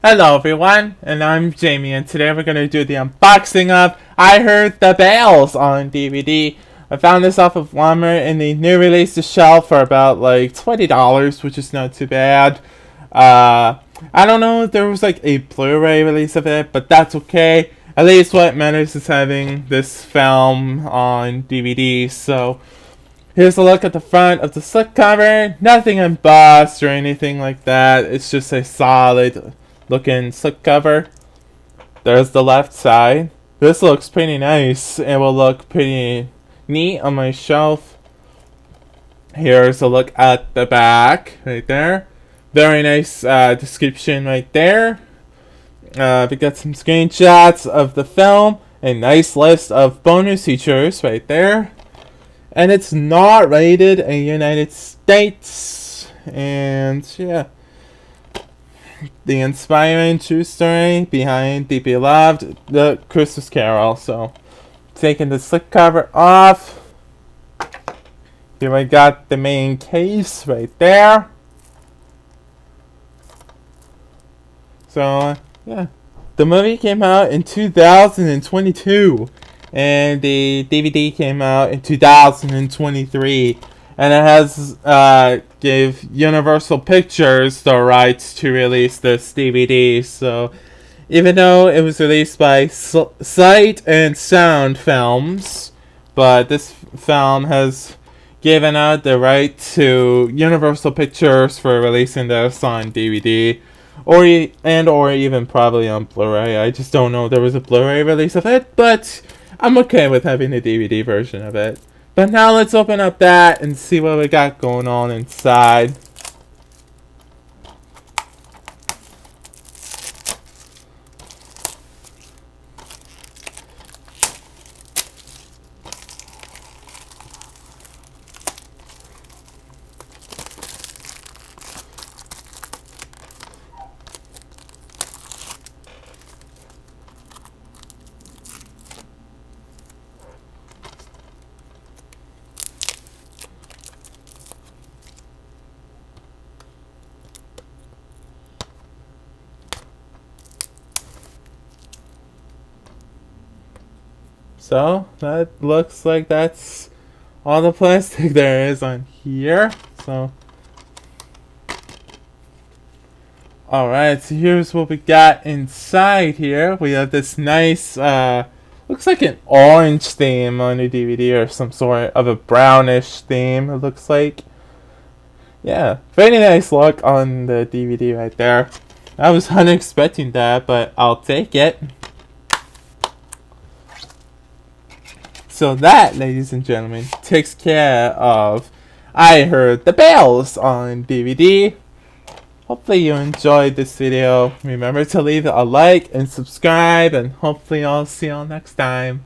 Hello everyone, and I'm Jamie, and today we're going to do the unboxing of I Heard the Bells on DVD. I found this off of Walmart in the new release to shelf for about like $20, which is not too bad. I don't know if there was like a Blu-ray release of it, but that's okay. At least what matters is having this film on DVD, so here's a look at the front of the slipcover. Nothing embossed or anything like that. It's just a solid looking slipcover. There's the left side. This looks pretty nice and will look pretty neat on my shelf. Here's a look at the back right there. Very nice description right there. We got some screenshots of the film. A nice list of bonus features right there. And it's not rated in the United States. And yeah. The inspiring true story behind the beloved The Christmas Carol. So, taking the slipcover off. Here I got the main case right there. So, yeah. The movie came out in 2022. And the DVD came out in 2023. And it has gave Universal Pictures the rights to release this DVD. So, even though it was released by Sight and Sound Films, but this film has given out the right to Universal Pictures for releasing this on DVD, or even probably on Blu-ray. I just don't know if there was a Blu-ray release of it, but I'm okay with having a DVD version of it. But now let's open up that and see what we got going on inside. So, that looks like that's all the plastic there is on here. So, alright, so here's what we got inside here. We have this nice, looks like an orange theme on the DVD or some sort of a brownish theme, it looks like. Yeah, very nice look on the DVD right there. I was unexpecting that, but I'll take it. So that, ladies and gentlemen, takes care of I Heard the Bells on DVD. Hopefully you enjoyed this video. Remember to leave a like and subscribe, and hopefully I'll see y'all next time.